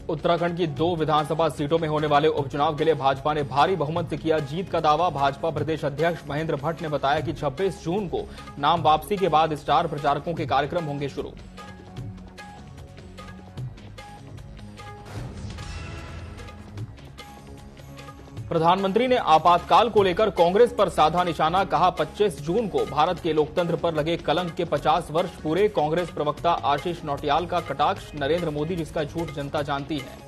उत्तराखंड की 2 विधानसभा सीटों में होने वाले उपचुनाव के लिए भाजपा ने भारी बहुमत से किया जीत का दावा। भाजपा प्रदेश अध्यक्ष महेंद्र भट्ट ने बताया कि 26 जून को नाम वापसी के बाद स्टार प्रचारकों के कार्यक्रम होंगे शुरू। प्रधानमंत्री ने आपातकाल को लेकर कांग्रेस पर साधा निशाना। कहा 25 जून को भारत के लोकतंत्र पर लगे कलंक के 50 वर्ष पूरे। कांग्रेस प्रवक्ता आशीष नौटियाल का कटाक्ष। नरेंद्र मोदी जिसका झूठ जनता जानती है।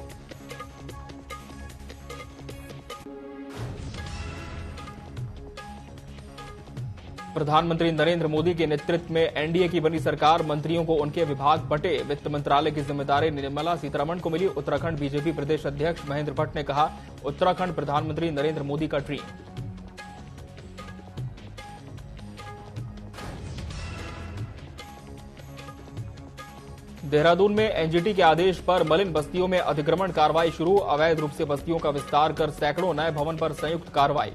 प्रधानमंत्री नरेंद्र मोदी के नेतृत्व में एनडीए की बनी सरकार। मंत्रियों को उनके विभाग बंटे। वित्त मंत्रालय की जिम्मेदारी निर्मला सीतारमण को मिली। उत्तराखंड बीजेपी प्रदेश अध्यक्ष महेंद्र भट्ट ने कहा उत्तराखंड प्रधानमंत्री नरेंद्र मोदी का ड्रीम। देहरादून में एनजीटी के आदेश पर मलिन बस्तियों में अतिक्रमण कार्रवाई शुरू। अवैध रूप से बस्तियों का विस्तार कर सैकड़ों नए भवन पर संयुक्त कार्रवाई।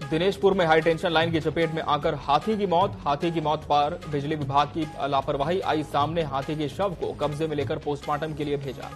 दिनेशपुर में हाई टेंशन लाइन की चपेट में आकर हाथी की मौत पर बिजली विभाग की लापरवाही आई सामने। हाथी के शव को कब्जे में लेकर पोस्टमार्टम के लिए भेजा।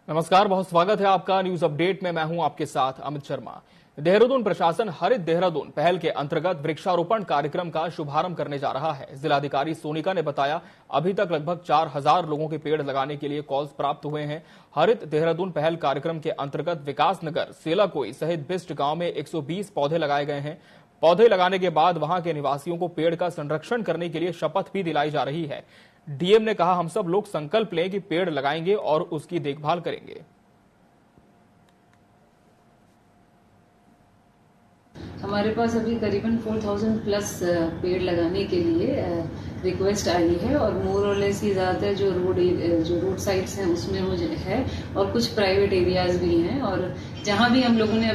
नमस्कार, बहुत स्वागत है आपका न्यूज अपडेट में। मैं हूं आपके साथ अमित शर्मा। देहरादून प्रशासन हरित देहरादून पहल के अंतर्गत वृक्षारोपण कार्यक्रम का शुभारंभ करने जा रहा है। जिलाधिकारी सोनिका ने बताया अभी तक लगभग 4000 लोगों के पेड़ लगाने के लिए कॉल्स प्राप्त हुए हैं। हरित देहरादून पहल कार्यक्रम के अंतर्गत विकासनगर, सेलाकोई सहित बिस्ट गांव में 120 पौधे लगाए गए हैं। पौधे लगाने के बाद वहां के निवासियों को पेड़ का संरक्षण करने के लिए शपथ भी दिलाई जा रही है। डीएम ने कहा हम सब लोग संकल्प लें कि पेड़ लगाएंगे और उसकी देखभाल करेंगे। हमारे पास अभी करीबन 4000 प्लस पेड़ लगाने के लिए रिक्वेस्ट आई है और मोर और लेस ही ज्यादातर जो रोड साइड्स हैं उसमें वो है और कुछ प्राइवेट एरियाज भी हैं। और जहां भी हम लोगों ने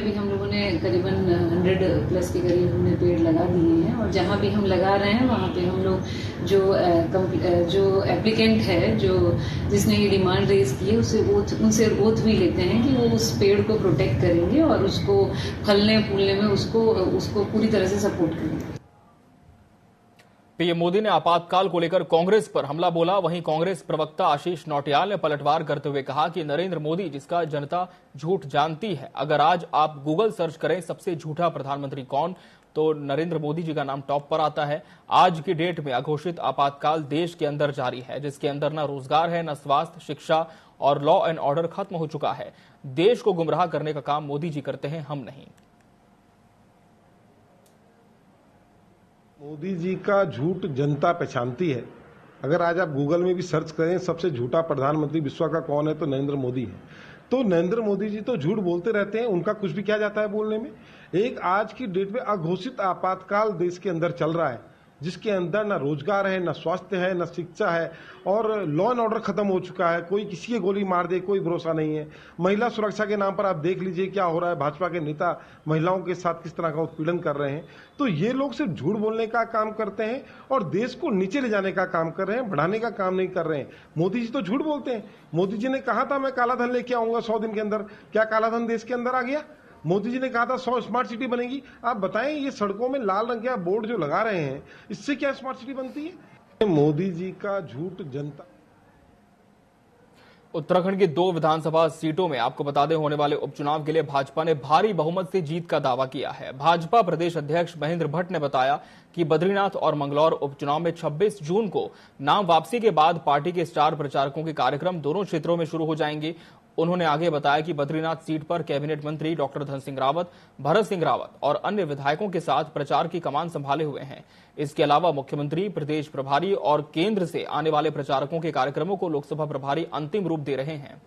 करीबन 100 प्लस के करीब हमने पेड़ लगा दिए हैं। और जहां भी हम लगा रहे हैं वहां पे हम लोग जो एप्लीकेंट है जिसने ये डिमांड रेज की है उनसे ओथ भी लेते हैं कि वो उस पेड़ को प्रोटेक्ट करेंगे और उसको फलने फूलने में उसको पूरी तरह से सपोर्ट करेंगे। पीएम मोदी ने आपातकाल को लेकर कांग्रेस पर हमला बोला। वहीं कांग्रेस प्रवक्ता आशीष नौटियाल ने पलटवार करते हुए कहा कि नरेंद्र मोदी जिसका जनता झूठ जानती है। अगर आज आप गूगल सर्च करें सबसे झूठा प्रधानमंत्री कौन, तो नरेंद्र मोदी जी का नाम टॉप पर आता है। आज की डेट में अघोषित आपातकाल देश के अंदर जारी है, जिसके अंदर न रोजगार है, न स्वास्थ्य, शिक्षा और लॉ एंड ऑर्डर खत्म हो चुका है। देश को गुमराह करने का काम मोदी जी करते हैं, हम नहीं। मोदी जी का झूठ जनता पहचानती है। अगर आज आप गूगल में भी सर्च करें सबसे झूठा प्रधानमंत्री विश्व का कौन है तो नरेंद्र मोदी है। तो नरेंद्र मोदी जी तो झूठ बोलते रहते हैं, उनका कुछ भी क्या जाता है बोलने में। एक आज की डेट में अघोषित आपातकाल देश के अंदर चल रहा है, जिसके अंदर ना रोजगार है, ना स्वास्थ्य है, ना शिक्षा है और लॉ एंड ऑर्डर खत्म हो चुका है। कोई किसी की गोली मार दे कोई भरोसा नहीं है। महिला सुरक्षा के नाम पर आप देख लीजिए क्या हो रहा है। भाजपा के नेता महिलाओं के साथ किस तरह का उत्पीड़न कर रहे हैं। तो ये लोग सिर्फ झूठ बोलने का काम करते हैं और देश को नीचे ले जाने का काम कर रहे हैं, बढ़ाने का काम नहीं कर रहे हैं। मोदी जी तो झूठ बोलते हैं। मोदी जी ने कहा था मैं काला धन लेके आऊंगा 100 दिन के अंदर। क्या काला धन देश के अंदर आ गया? मोदी जी ने कहा था 100 स्मार्ट सिटी बनेगी। आप बताएं ये सड़कों में लाल रंग के बोर्ड जो लगा रहे हैं इससे क्या स्मार्ट सिटी बनती है? मोदी जी का झूठ जनता। उत्तराखंड की 2 विधानसभा सीटों में आपको बता दें होने वाले उपचुनाव के लिए भाजपा ने भारी बहुमत से जीत का दावा किया है। भाजपा प्रदेश अध्यक्ष महेंद्र भट्ट ने बताया कि बद्रीनाथ और मंगलौर उपचुनाव में 26 जून को नाम वापसी के बाद पार्टी के स्टार प्रचारकों के कार्यक्रम दोनों क्षेत्रों में शुरू हो जाएंगे। उन्होंने आगे बताया कि बद्रीनाथ सीट पर कैबिनेट मंत्री डॉक्टर धन सिंह रावत, भरत सिंह रावत और अन्य विधायकों के साथ प्रचार की कमान संभाले हुए हैं। इसके अलावा मुख्यमंत्री, प्रदेश प्रभारी और केंद्र से आने वाले प्रचारकों के कार्यक्रमों को लोकसभा प्रभारी अंतिम रूप दे रहे हैं।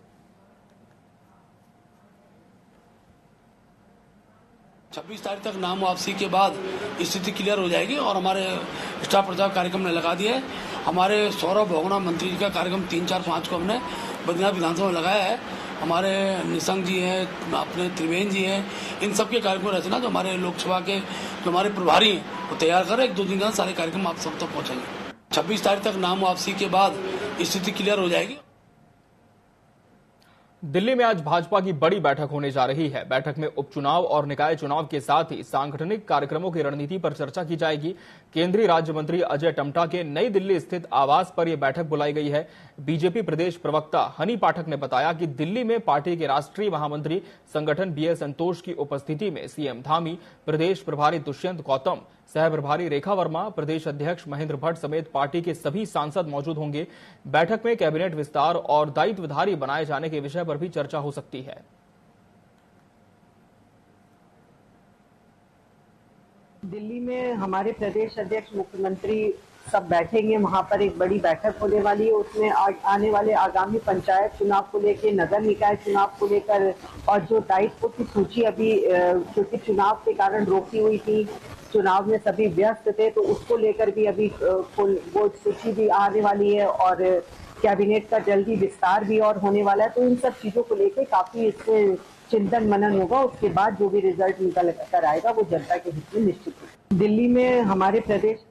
26 तारीख तक नाम वापसी के बाद स्थिति क्लियर हो जाएगी और हमारे स्टाफ प्रचार कार्यक्रम ने लगा दिया है। हमारे सौरभ भोगना मंत्री जी का कार्यक्रम 3, 4, 5 को हमने बद्रीनाथ विधानसभा में लगाया है। हमारे निशंक जी हैं, अपने त्रिवेंद्र जी हैं, इन सब के कार्यक्रम रचना जो हमारे लोकसभा के जो हमारे प्रभारी हैं वो तैयार कर रहे हैं। 1-2 दिन का सारे कार्यक्रम आप सब तक पहुंचेंगे। 26 तारीख तक नाम वापसी के बाद स्थिति क्लियर हो जाएगी। दिल्ली में आज भाजपा की बड़ी बैठक होने जा रही है। बैठक में उपचुनाव और निकाय चुनाव के साथ ही सांगठनिक कार्यक्रमों की रणनीति पर चर्चा की जाएगी। केंद्रीय राज्य मंत्री अजय टम्टा के नई दिल्ली स्थित आवास पर यह बैठक बुलाई गई है। बीजेपी प्रदेश प्रवक्ता हनी पाठक ने बताया कि दिल्ली में पार्टी के राष्ट्रीय महामंत्री संगठन बीएल संतोष की उपस्थिति में सीएम धामी, प्रदेश प्रभारी दुष्यंत गौतम, सह प्रभारी रेखा वर्मा, प्रदेश अध्यक्ष महेंद्र भट्ट समेत पार्टी के सभी सांसद मौजूद होंगे। बैठक में कैबिनेट विस्तार और दायित्वधारी बनाए जाने के विषय पर भी चर्चा हो सकती है। दिल्ली में हमारे प्रदेश अध्यक्ष, मुख्यमंत्री सब बैठेंगे। वहां पर एक बड़ी बैठक होने वाली है। उसमें आने वाले आगामी पंचायत चुनाव को लेकर, नगर निकाय चुनाव को लेकर और जो दायित्व की सूची अभी क्योंकि चुनाव के कारण रोकी हुई थी, चुनाव में सभी व्यस्त थे, तो उसको लेकर भी अभी वो सूची भी आने वाली है और कैबिनेट का जल्दी विस्तार भी और होने वाला है। तो इन सब चीजों को लेकर काफी इसमें चिंतन मनन होगा। उसके बाद जो भी रिजल्ट निकल कर आएगा वो जनता के हित में निश्चित है। दिल्ली में हमारे प्रदेश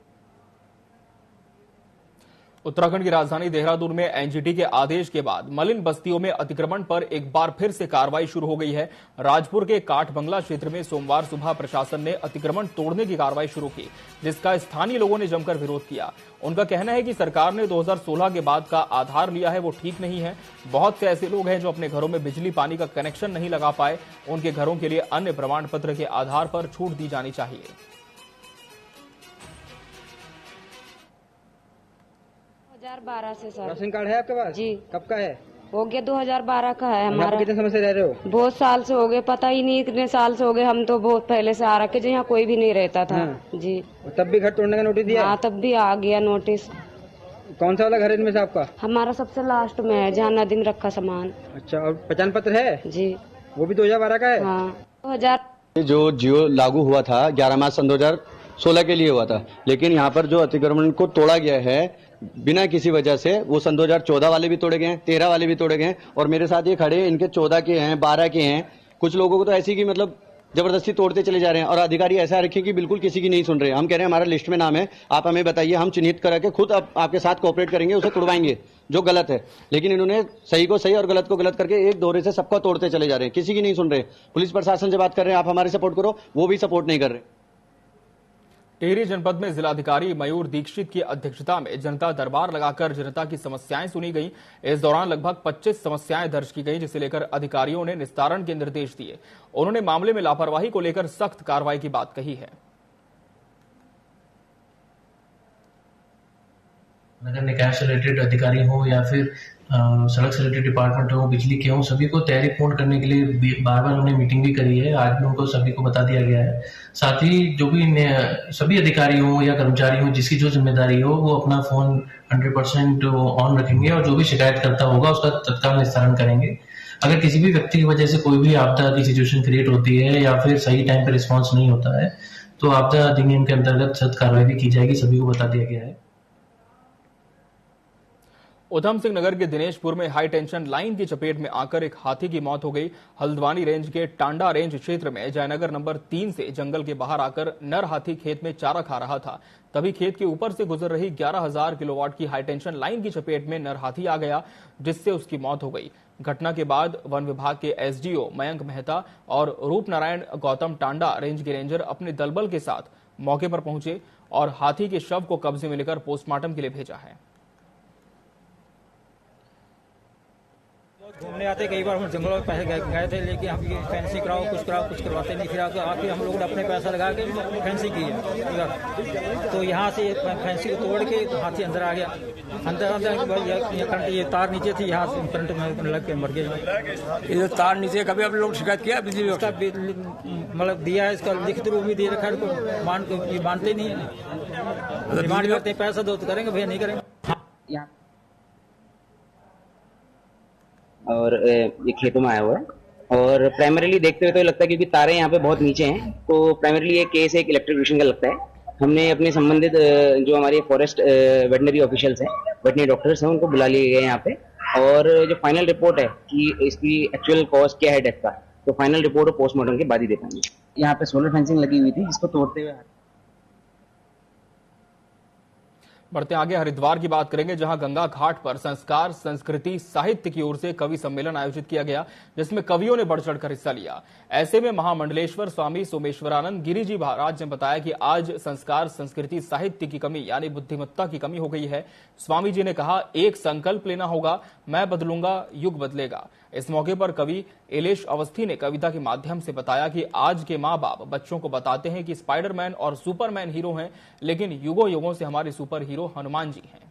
उत्तराखंड की राजधानी देहरादून में एनजीटी के आदेश के बाद मलिन बस्तियों में अतिक्रमण पर एक बार फिर से कार्रवाई शुरू हो गई है। राजपुर के काठ बंगला क्षेत्र में सोमवार सुबह प्रशासन ने अतिक्रमण तोड़ने की कार्रवाई शुरू की, जिसका स्थानीय लोगों ने जमकर विरोध किया। उनका कहना है कि सरकार ने 2016 के बाद का आधार लिया है वो ठीक नहीं है। बहुत से ऐसे लोग हैं जो अपने घरों में बिजली पानी का कनेक्शन नहीं लगा पाए। उनके घरों के लिए अन्य प्रमाण पत्र के आधार पर छूट दी जानी चाहिए। 2012 से सर। राशन कार्ड है आपके पास? जी। कब का है? हो गया 2012 का है हमारा। कितने समय से रह रहे हो? बहुत साल से हो गए, पता ही नहीं कितने साल से हो गए। हम तो बहुत पहले से आ रखे, यहाँ कोई भी नहीं रहता था। जी। तब भी घर तोड़ने का नोटिस दिया? हाँ, तब भी आ गया नोटिस। कौन सा वाला घर है इनमें से आपका? हमारा सबसे लास्ट में है, जहाँ नदीम रखा सामान। अच्छा, और पहचान पत्र है? जी। वो भी 2012 का है? हाँ। 2000 जो जियो लागू हुआ था 11 मार्च सन 2016 के लिए हुआ था, लेकिन यहाँ पर जो अतिक्रमण को तोड़ा गया है बिना किसी वजह से, वो सन 2014 वाले भी तोड़े गए हैं, 13 वाले भी तोड़े गए हैं। और मेरे साथ ये खड़े हैं, इनके 14 के हैं, 12 के हैं। कुछ लोगों को तो ऐसी कि मतलब जबरदस्ती तोड़ते चले जा रहे हैं और अधिकारी ऐसा रखे कि बिल्कुल किसी की नहीं सुन रहे। हम कह रहे हैं हमारा लिस्ट में नाम है, आप हमें बताइए, हम चिन्हित करके खुद आपके साथ कोऑपरेट करेंगे, उसे तोड़वाएंगे जो गलत है। लेकिन इन्होंने सही को सही और गलत को गलत करके एक दौरे से सबको तोड़ते चले जा रहे हैं, किसी की नहीं सुन रहे। पुलिस प्रशासन से बात कर रहे हैं आप हमारे सपोर्ट करो, वो भी सपोर्ट नहीं कर रहे। टिहरी जनपद में जिलाधिकारी मयूर दीक्षित की अध्यक्षता में जनता दरबार लगाकर जनता की समस्याएं सुनी गई। इस दौरान लगभग 25 समस्याएं दर्ज की गई, जिसे लेकर अधिकारियों ने निस्तारण के निर्देश दिए। उन्होंने मामले में लापरवाही को लेकर सख्त कार्रवाई की बात कही है। नगर निकाय से रिलेटेड अधिकारी हो या फिर सड़क से रिलेटेड डिपार्टमेंट हो, बिजली के हो, सभी को तैयारी पूर्ण करने के लिए बार बार हमने मीटिंग भी करी है। आज भी उनको सभी को बता दिया गया है। साथ ही जो भी सभी अधिकारी हो या कर्मचारी हो, जिसकी जो जिम्मेदारी हो, वो अपना फोन 100% ऑन रखेंगे और जो भी शिकायत करता होगा उसका तत्काल निस्तारण करेंगे। अगर किसी भी व्यक्ति की वजह से कोई भी आपदा की सिचुएशन क्रिएट होती है या फिर सही टाइम पर रिस्पॉन्स नहीं होता है तो आपदा अधिनियम के अंतर्गत सख्त कार्रवाई भी की जाएगी, सभी को बता दिया गया है। उधम सिंह नगर के दिनेशपुर में हाई टेंशन लाइन की चपेट में आकर एक हाथी की मौत हो गई। हल्द्वानी रेंज के टांडा रेंज क्षेत्र में जयनगर नंबर 3 से जंगल के बाहर आकर नर हाथी खेत में चारा खा रहा था। तभी खेत के ऊपर से गुजर रही 11,000 किलोवाट की हाई टेंशन लाइन की चपेट में नर हाथी आ गया, जिससे उसकी मौत हो गई। घटना के बाद वन विभाग के एसडीओ मयंक मेहता और रूपनारायण गौतम टांडा रेंज के रेंजर अपने दलबल के साथ मौके पर पहुंचे और हाथी के शव को कब्जे में लेकर पोस्टमार्टम के लिए भेजा है। घूमने आते कई बार हम जंगलों में पैसे गए थे, लेकिन हम ये फैंसी कराओ कुछ करवाते नहीं। फिर आके हम लोगों ने अपने पैसा लगा के फैंसी की है। तो यहाँ से फैंसी को तोड़ के तो हाथी अंदर आ गया। अंदर ये तार नीचे थी, यहाँ से करंट में लग के मर गया। ये तार नीचे कभी आप लोग शिकायत किया? बिजली मतलब दिया है, इसका लिखित रूप भी दे रखा है, मानते नहीं है। डिमांड करते हैं पैसा दो तो करेंगे, भैया नहीं करेंगे। और ये खेतों में आया हुआ है और प्राइमरीली देखते हुए तो लगता है क्योंकि तारे यहाँ पे बहुत नीचे हैं, तो प्राइमरीली ये केस एक इलेक्ट्रिसिटी का लगता है। हमने अपने संबंधित जो हमारे फॉरेस्ट वेटनरी ऑफिशियल्स हैं, वेटनरी डॉक्टर्स हैं, उनको बुला लिए गए यहाँ पे, और जो फाइनल रिपोर्ट है कि इसकी एक्चुअल कॉज क्या है डेथ का, तो फाइनल रिपोर्ट पोस्टमार्टम के बाद ही दे पाएंगे। यहाँ पे सोलर फेंसिंग लगी हुई थी, जिसको तोड़ते हुए बढ़ते आगे हरिद्वार की बात करेंगे, जहां गंगा घाट पर संस्कार संस्कृति साहित्य की ओर से कवि सम्मेलन आयोजित किया गया, जिसमें कवियों ने बढ़ चढ़कर हिस्सा लिया। ऐसे में महामंडलेश्वर स्वामी सोमेश्वरानंद गिरी जी महाराज ने बताया कि आज संस्कार संस्कृति साहित्य की कमी यानी बुद्धिमत्ता की कमी हो गई है। स्वामी जी ने कहा, एक संकल्प लेना होगा, मैं बदलूंगा, युग बदलेगा। इस मौके पर कवि एलेश अवस्थी ने कविता के माध्यम से बताया कि आज के माँ बाप बच्चों को बताते हैं कि स्पाइडरमैन और सुपरमैन हीरो हैं, लेकिन युगों युगों से हमारे सुपर हीरो हनुमान जी हैं।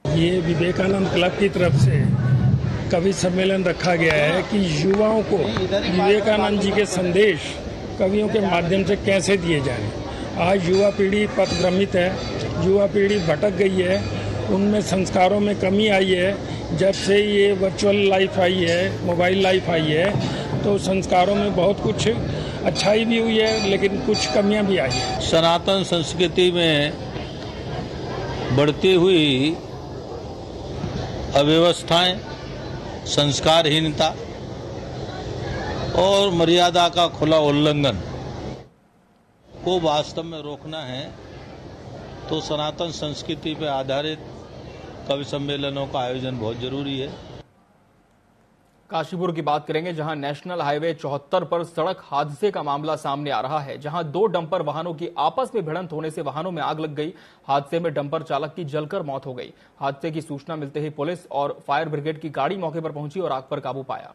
ये विवेकानंद क्लब की तरफ से कवि सम्मेलन रखा गया है कि युवाओं को विवेकानंद जी के संदेश कवियों के माध्यम से कैसे दिए जाएं। आज युवा पीढ़ी पथभ्रमित है, युवा पीढ़ी भटक गई है, उनमें संस्कारों में कमी आई है। जब से ये वर्चुअल लाइफ आई है, मोबाइल लाइफ आई है, तो संस्कारों में बहुत कुछ अच्छाई भी हुई है, लेकिन कुछ कमियां भी आई है। सनातन संस्कृति में बढ़ती हुई अव्यवस्थाएं, संस्कारहीनता और मर्यादा का खुला उल्लंघन को वास्तव में रोकना है, तो सनातन संस्कृति पर आधारित कवि सम्मेलनों का आयोजन बहुत जरूरी है। काशीपुर की बात करेंगे, जहां नेशनल हाईवे 74 पर सड़क हादसे का मामला सामने आ रहा है, जहां दो डंपर वाहनों की आपस में भिड़ंत होने से वाहनों में आग लग गई। हादसे में डंपर चालक की जलकर मौत हो गई। हादसे की सूचना मिलते ही पुलिस और फायर ब्रिगेड की गाड़ी मौके पर पहुंची और आग पर काबू पाया।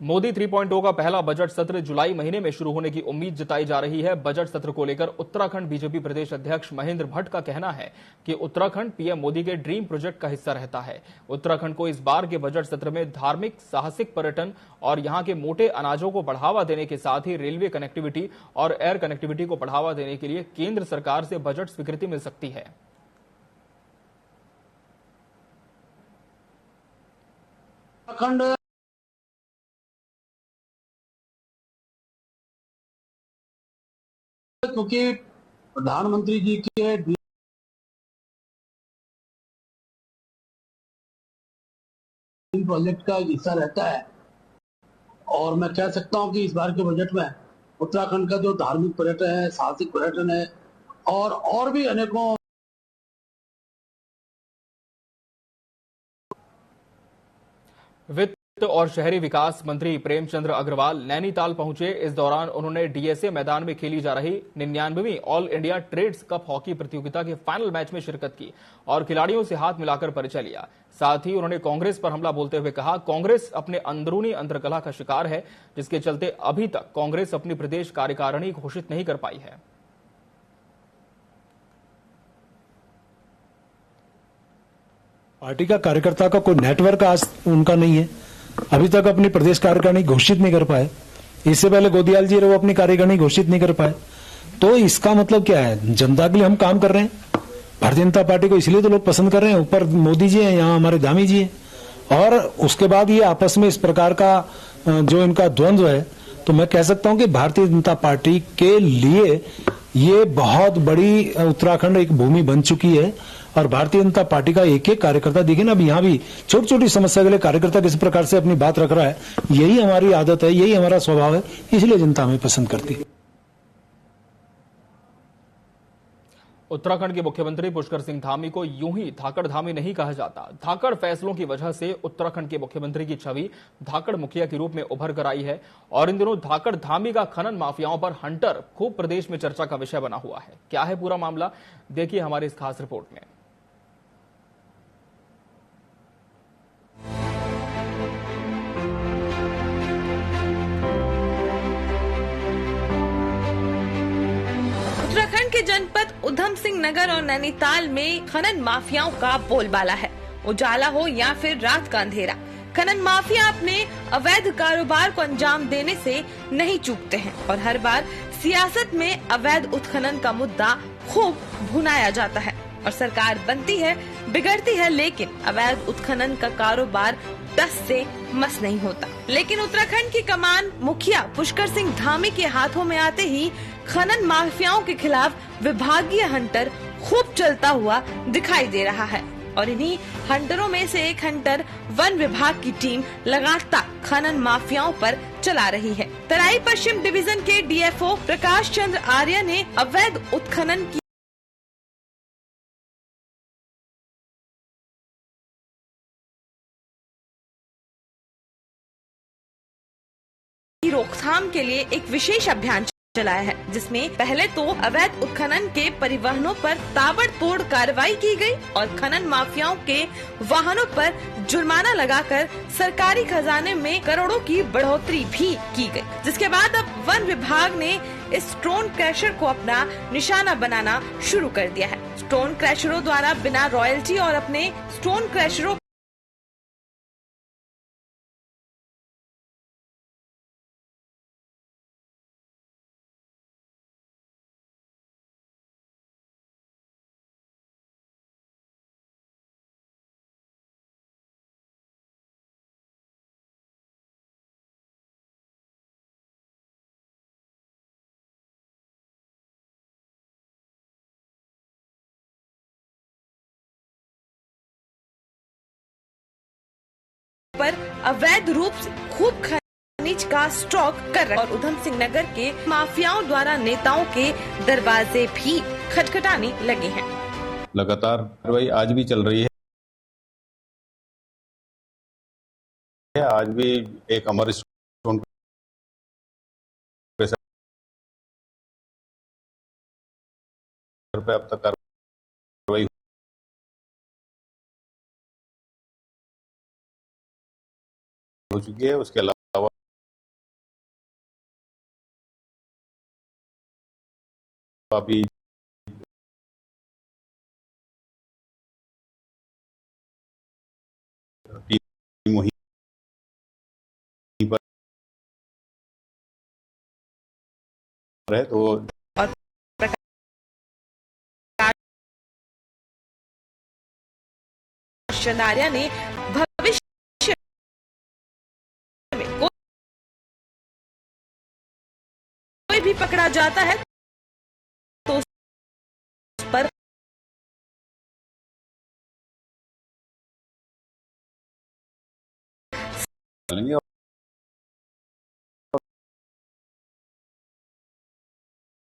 मोदी 3.0 का पहला बजट सत्र जुलाई महीने में शुरू होने की उम्मीद जताई जा रही है। बजट सत्र को लेकर उत्तराखंड बीजेपी प्रदेश अध्यक्ष महेंद्र भट्ट का कहना है कि उत्तराखंड पीएम मोदी के ड्रीम प्रोजेक्ट का हिस्सा रहता है। उत्तराखंड को इस बार के बजट सत्र में धार्मिक, साहसिक पर्यटन और यहां के मोटे अनाजों को बढ़ावा देने के साथ ही रेलवे कनेक्टिविटी और एयर कनेक्टिविटी को बढ़ावा देने के लिए केंद्र सरकार से बजट स्वीकृति मिल सकती है। उत्तराखंड क्योंकि प्रधानमंत्री जी के प्रोजेक्ट का हिस्सा रहता है, और मैं कह सकता हूं कि इस बार के बजट में उत्तराखंड का जो धार्मिक पर्यटन है, साहसिक पर्यटन है और भी अनेकों वित्त और शहरी विकास मंत्री प्रेमचंद्र अग्रवाल नैनीताल पहुंचे। इस दौरान उन्होंने डीएसए मैदान में खेली जा रही 99वीं all India trades cup hockey प्रतियोगिता के फाइनल मैच में शिरकत की और खिलाड़ियों से हाथ मिलाकर परिचय लिया। साथ ही उन्होंने कांग्रेस पर हमला बोलते हुए कहा, कांग्रेस अपने अंदरूनी अंतर्कलह का शिकार है, जिसके चलते अभी तक कांग्रेस अपनी प्रदेश कार्यकारिणी घोषित नहीं कर पाई है। पार्टी का कार्यकर्ता का कोई नेटवर्क आज उनका नहीं है, अभी तक अपनी प्रदेश कार्यकारिणी घोषित नहीं कर पाए। इससे पहले गोदियाल जी वो अपनी कार्यकारिणी घोषित नहीं कर पाए। तो इसका मतलब क्या है, जनता के लिए हम काम कर रहे हैं। भारतीय जनता पार्टी को इसलिए तो लोग पसंद कर रहे हैं, ऊपर मोदी जी हैं, यहाँ हमारे धामी जी हैं, और उसके बाद ये आपस में इस प्रकार का जो इनका द्वंद्व है, तो मैं कह सकता हूं कि भारतीय जनता पार्टी के लिए ये बहुत बड़ी उत्तराखंड एक भूमि बन चुकी है। और भारतीय जनता पार्टी का एक एक कार्यकर्ता, देखिए ना, अब यहाँ भी छोटी छोटी समस्या के लिए कार्यकर्ता किस प्रकार से अपनी बात रख रहा है। यही हमारी आदत है, यही हमारा स्वभाव है, इसलिए जनता हमें पसंद करती है। उत्तराखंड के मुख्यमंत्री पुष्कर सिंह धामी को यूं ही धाकड़ धामी नहीं कहा जाता। धाकड़ फैसलों की वजह से उत्तराखंड के मुख्यमंत्री की छवि धाकड़ मुखिया के रूप में उभर कर आई है और इन दिनों धाकड़ धामी का खनन माफियाओं पर हंटर खूब प्रदेश में चर्चा का विषय बना हुआ है। क्या है पूरा मामला, देखिए हमारी इस खास रिपोर्ट में। उत्तराखंड के जनपद उधम सिंह नगर और नैनीताल में खनन माफियाओं का बोलबाला है। उजाला हो या फिर रात का अंधेरा, खनन माफिया अपने अवैध कारोबार को अंजाम देने से नहीं चूकते हैं और हर बार सियासत में अवैध उत्खनन का मुद्दा खूब भुनाया जाता है और सरकार बनती है, बिगड़ती है, लेकिन अवैध उत्खनन का कारोबार टस से मस नहीं होता। लेकिन उत्तराखंड की कमान मुखिया पुष्कर सिंह धामी के हाथों में आते ही खनन माफियाओं के खिलाफ विभागीय हंटर खूब चलता हुआ दिखाई दे रहा है और इन्हीं हंटरों में से एक हंटर वन विभाग की टीम लगातार खनन माफियाओं पर चला रही है। तराई पश्चिम डिवीजन के डीएफओ प्रकाश चंद्र आर्य ने अवैध उत्खनन की रोकथाम के लिए एक विशेष अभियान चलाया है, जिसमें पहले तो अवैध उत्खनन के परिवहनों पर ताबड़तोड़ कार्रवाई की गई और खनन माफियाओं के वाहनों पर जुर्माना लगाकर सरकारी खजाने में करोड़ों की बढ़ोतरी भी की गई। जिसके बाद अब वन विभाग ने इस स्टोन क्रैशर को अपना निशाना बनाना शुरू कर दिया है। स्टोन क्रैशरों द्वारा बिना रॉयल्टी और अपने स्टोन क्रैशरों पर अवैध रूप से खूब खनिज का स्टॉक कर रहे और उधम सिंह नगर के माफियाओं द्वारा नेताओं के दरवाजे भी खटखटाने लगे हैं। लगातार कार्रवाई आज भी चल रही है। आज भी एक अमर स्टोन पे अब तक कार्रवाई हो चुकी है। उसके अलावा अभी टीम वहीं पर है तो आर्य ने भविष्य में कोई भी पकड़ा जाता है तो उस पर चलेंगे।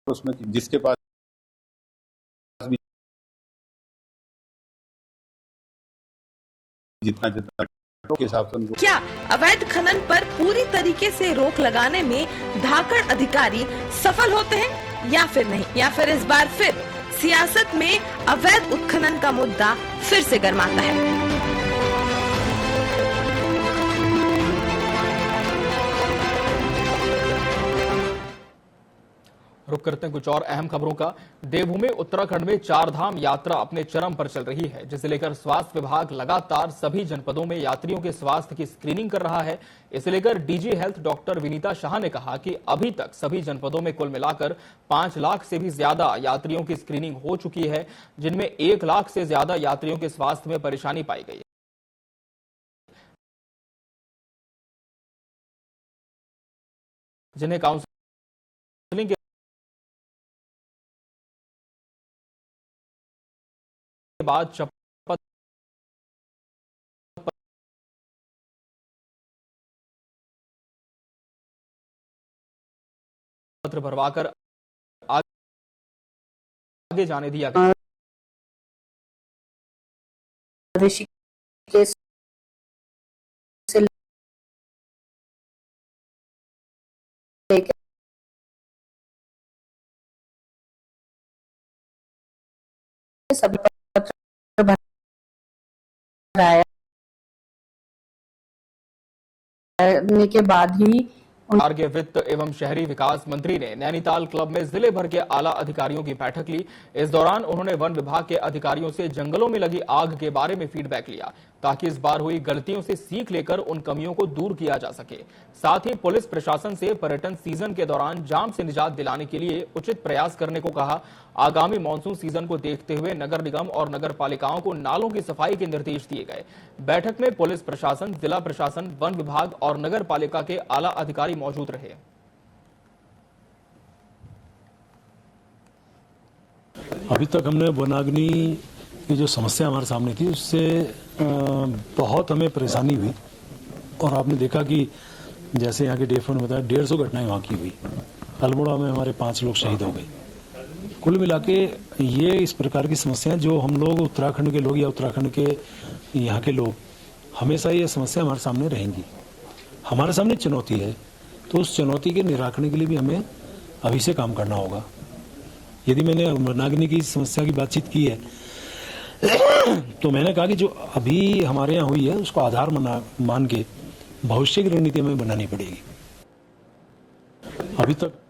उसमें जिसके पास भी जितना के हिसाब से क्या अवैध खनन पर पूरी तरीके से रोक लगाने में धाकड़ अधिकारी सफल होते हैं या फिर नहीं, या फिर इस बार फिर सियासत में अवैध उत्खनन का मुद्दा फिर से गरमाता है। रुक करते हैं कुछ और अहम खबरों का। देवभूमि उत्तराखंड में चार धाम यात्रा अपने चरम पर चल रही है, जिसे लेकर स्वास्थ्य विभाग लगातार सभी जनपदों में यात्रियों के स्वास्थ्य की स्क्रीनिंग कर रहा है। इसे लेकर DG health doctor Vinita Shah ने कहा कि अभी तक सभी जनपदों में कुल मिलाकर 5 लाख से भी ज्यादा यात्रियों की स्क्रीनिंग हो चुकी है, जिनमें 1 लाख से ज्यादा यात्रियों के स्वास्थ्य में परेशानी पाई गई है, जिन्हें काउंसलिंग के बाद शपथ पत्र भरवाकर आगे जाने दिया गया। ऋषिकेश से लेकर सभी पत्र भराने के बाद ही के वित्त एवं शहरी विकास मंत्री ने नैनीताल क्लब में जिले भर के आला अधिकारियों की बैठक ली। इस दौरान उन्होंने वन विभाग के अधिकारियों से जंगलों में लगी आग के बारे में फीडबैक लिया ताकि इस बार हुई गलतियों से सीख लेकर उन कमियों को दूर किया जा सके। साथ ही पुलिस प्रशासन से पर्यटन सीजन के दौरान जाम से निजात दिलाने के लिए उचित प्रयास करने को कहा। आगामी मानसून सीजन को देखते हुए नगर निगम और नगर पालिकाओं को नालों की सफाई के निर्देश दिए गए। बैठक में पुलिस प्रशासन, जिला प्रशासन, वन विभाग और नगर पालिका के आला अधिकारी मौजूद रहे। अभी तक हमने वनाग्नि की जो समस्या हमारे सामने थी उससे बहुत हमें परेशानी हुई और आपने देखा कि जैसे यहाँ के DFO ने बताया 150 घटनाएं वहाँ की हुई। अल्मोड़ा में हमारे 5 लोग शहीद हो गए। कुल मिला के ये इस प्रकार की समस्याएं जो हम लोग उत्तराखंड के लोग या उत्तराखंड के यहाँ के लोग हमेशा ये समस्या हमारे सामने रहेंगी। हमारे सामने चुनौती है तो उस चुनौती के निराकरण के लिए भी हमें अभी से काम करना होगा। यदि मैंने वनाग्नि की समस्या की बातचीत की है तो मैंने कहा कि जो अभी हमारे यहाँ हुई है उसको आधार मान के भविष्य की रणनीति हमें बनानी पड़ेगी। अभी तक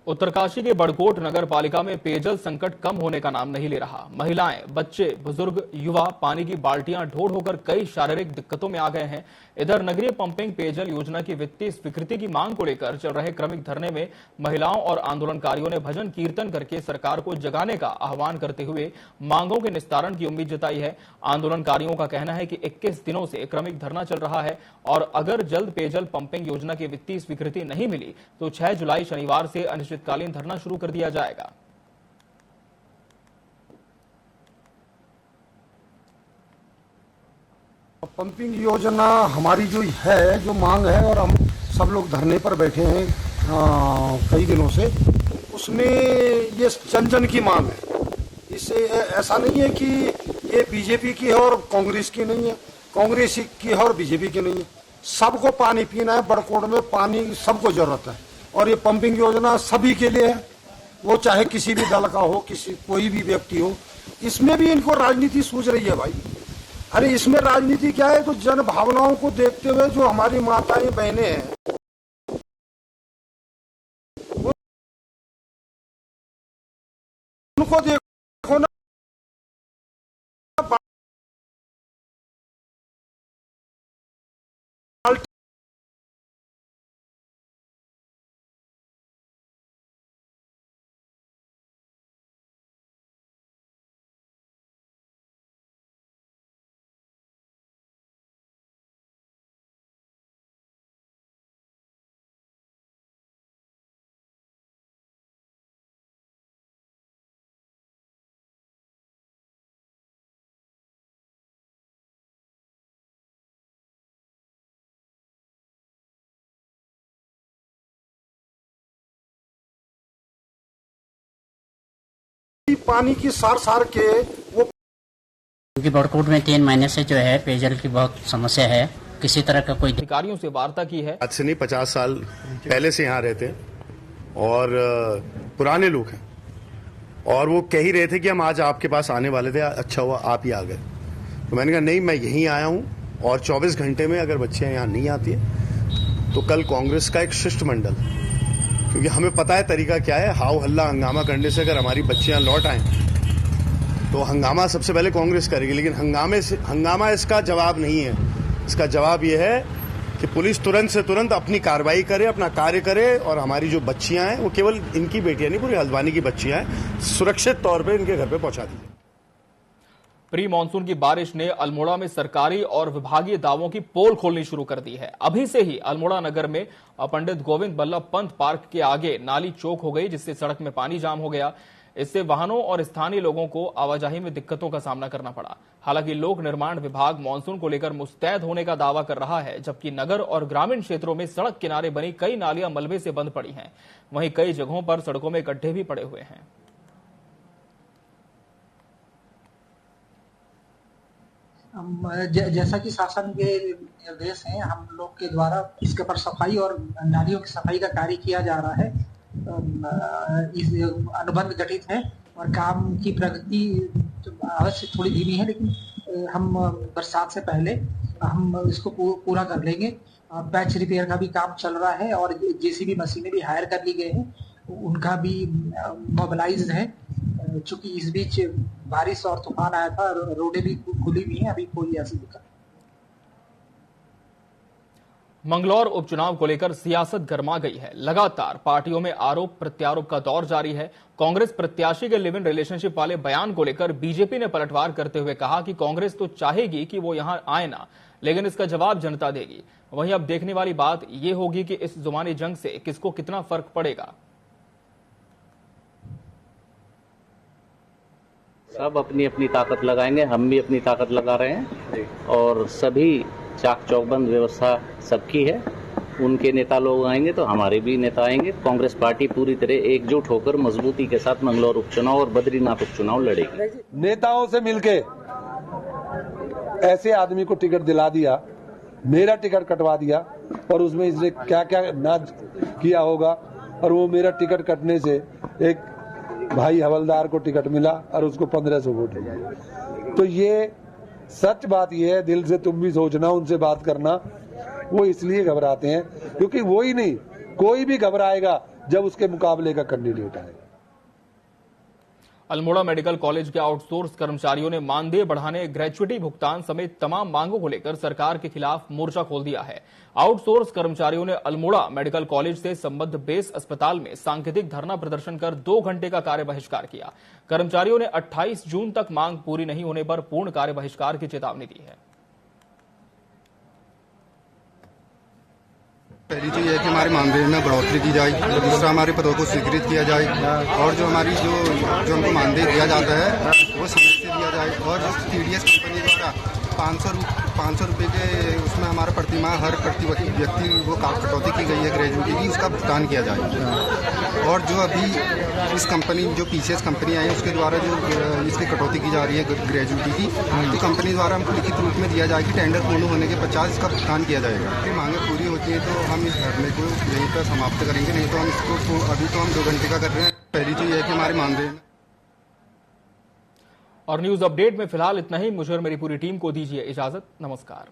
उत्तरकाशी के बड़कोट नगर पालिका में पेयजल संकट कम होने का नाम नहीं ले रहा। महिलाएं, बच्चे, बुजुर्ग, युवा पानी की बाल्टियां ढोड़ होकर कई शारीरिक दिक्कतों में आ गए हैं। इधर नगरीय पंपिंग पेयजल योजना की वित्तीय स्वीकृति की मांग को लेकर चल रहे क्रमिक धरने में महिलाओं और आंदोलनकारियों ने भजन कीर्तन करके सरकार को जगाने का आह्वान करते हुए मांगों के निस्तारण की उम्मीद जताई है। आंदोलनकारियों का कहना है कि 21 दिनों से क्रमिक धरना चल रहा है और अगर जल्द पेयजल पंपिंग योजना की वित्तीय स्वीकृति नहीं मिली तो 6 जुलाई शनिवार से अनिश्चितकालीन धरना शुरू कर दिया जाएगा। पंपिंग योजना हमारी जो है, जो मांग है और हम सब लोग धरने पर बैठे हैं कई दिनों से, उसमें ये जन जन की मांग है। इससे ऐसा नहीं है कि ये बीजेपी की है और कांग्रेस की नहीं है, कांग्रेस की है और बीजेपी की नहीं है। सबको पानी पीना है, बड़कोट में पानी सबको जरूरत है और ये पंपिंग योजना सभी के लिए है, वो चाहे किसी भी दल का हो, कोई भी व्यक्ति हो। इसमें भी इनको राजनीति सूझ रही है भाई। अरे इसमें राजनीति क्या है? तो जन भावनाओं को देखते हुए जो हमारी माताएं बहनें हैं उनको देखो ना, पानी की सार सार के वो, क्योंकि बड़कोट में 3 महीने से जो है पेयजल की बहुत समस्या है। किसी तरह का कोई अधिकारियों से वार्ता की है। आज से नहीं, 50 साल पहले से यहाँ रहते हैं और पुराने लोग हैं और वो कह ही रहे थे कि हम आज आपके पास आने वाले थे, अच्छा हुआ आप ही आ गए। तो मैंने कहा नहीं, मैं यहीं आया हूँ और 24 घंटे में अगर बच्चियां यहाँ नहीं आती है तो कल कांग्रेस का एक शिष्टमंडल, क्योंकि हमें पता है तरीका क्या है, हाव हल्ला हंगामा करने से अगर हमारी बच्चियां लौट आए तो हंगामा सबसे पहले कांग्रेस करेगी, लेकिन हंगामा इसका जवाब नहीं है। इसका जवाब यह है कि पुलिस तुरंत से तुरंत अपनी कार्रवाई करे, अपना कार्य करे और हमारी जो बच्चियां हैं, वो केवल इनकी बेटियां नहीं, पूरी हल्द्वानी की बच्चियां हैं, सुरक्षित तौर पर इनके घर पर पहुंचा दी। प्री मानसून की बारिश ने अल्मोड़ा में सरकारी और विभागीय दावों की पोल खोलनी शुरू कर दी है। अभी से ही अल्मोड़ा नगर में पंडित गोविंद बल्लभ पंत पार्क के आगे नाली चौक हो गई, जिससे सड़क में पानी जाम हो गया। इससे वाहनों और स्थानीय लोगों को आवाजाही में दिक्कतों का सामना करना पड़ा। हालांकि लोक निर्माण विभाग मानसून को लेकर मुस्तैद होने का दावा कर रहा है, जबकि नगर और ग्रामीण क्षेत्रों में सड़क किनारे बनी कई नालियां मलबे से बंद पड़ी हैं। वहीं कई जगहों पर सड़कों में गड्ढे भी पड़े हुए हैं। जैसा कि शासन के निर्देश हैं, हम लोग के द्वारा इसके पर सफाई और नालियों की सफाई का कार्य किया जा रहा है। इस अनुबंध गठित है और काम की प्रगति अवश्य थोड़ी धीमी है, लेकिन हम बरसात से पहले हम इसको पूरा कर लेंगे। पैच रिपेयर का भी काम चल रहा है और जेसीबी मशीनें भी हायर कर ली गई हैं, उनका भी मोबिलाइज्ड है। चूंकि इस बीच बारिश और तूफान आया था, रोडें भी खुली हुई हैं, अभी कोई ऐसी दिक्कत। मंगलौर उपचुनाव को लेकर सियासत गर्मा गई है। लगातार पार्टियों में आरोप प्रत्यारोप का दौर जारी है। कांग्रेस प्रत्याशी के लिव इन रिलेशनशिप वाले बयान को लेकर बीजेपी ने पलटवार करते हुए कहा कि कांग्रेस तो चाहेगी कि वो यहां आए ना, लेकिन इसका जवाब जनता देगी। वहीं अब देखने वाली बात यह होगी कि इस जुबानी जंग से किसको कितना फर्क पड़ेगा। सब अपनी अपनी ताकत लगाएंगे, हम भी अपनी ताकत लगा रहे हैं और सभी चाक चौबंद व्यवस्था सबकी है। उनके नेता लोग आएंगे तो हमारे भी नेता आएंगे। कांग्रेस पार्टी पूरी तरह एकजुट होकर मजबूती के साथ मंगलौर उपचुनाव और बद्रीनाथ उपचुनाव लड़ेगी। नेताओं से मिलके ऐसे आदमी को टिकट दिला दिया, मेरा टिकट कटवा दिया और उसमें इसने क्या क्या ना किया होगा, और वो मेरा टिकट कटने से एक भाई हवलदार को टिकट मिला और उसको 1500 वोट मिला। तो ये सच बात ये है, दिल से तुम भी सोचना, उनसे बात करना। वो इसलिए घबराते हैं क्योंकि वो ही नहीं, कोई भी घबराएगा जब उसके मुकाबले का कैंडिडेट आएगा। अल्मोड़ा मेडिकल कॉलेज के आउटसोर्स कर्मचारियों ने मानदेय बढ़ाने, ग्रेच्युटी भुगतान समेत तमाम मांगों को लेकर सरकार के खिलाफ मोर्चा खोल दिया है। आउटसोर्स कर्मचारियों ने अल्मोड़ा मेडिकल कॉलेज से संबद्ध बेस अस्पताल में सांकेतिक धरना प्रदर्शन कर 2 घंटे का कार्य बहिष्कार किया। कर्मचारियों ने 28 जून तक मांग पूरी नहीं होने पर पूर्ण कार्य बहिष्कार की चेतावनी दी है। पहली चीज है कि हमारे मानदेय में बढ़ोतरी की जाए, दूसरा हमारे पदों को स्वीकृत किया जाए और जो हमारी जो हमको मानदेय दिया जाता है वो समय से दिया जाए। और जो TDS कंपनी द्वारा 500 रुपये के उसमें हमारा प्रतिमाह हर व्यक्ति वो कटौती की गई है ग्रेजुएटी की, उसका भुगतान किया जाए। और जो अभी इस कंपनी जो PCS कंपनी आई है उसके द्वारा जो इसकी कटौती की जा रही है ग्रेजुएटी की, तो कंपनी द्वारा हमको लिखित रूप में दिया जाए कि टेंडर पूर्ण होने के 50 इसका भुगतान किया जाएगा। फिर मांगे पूरी होती है तो हम इस धरने को यहीं पर समाप्त करेंगे, नहीं तो हम इसको अभी तो हम 2 घंटे का कर रहे हैं। पहली चीज है कि हमारे मानदेय। और न्यूज अपडेट में फिलहाल इतना ही। मुझे और मेरी पूरी टीम को दीजिए इजाजत। नमस्कार।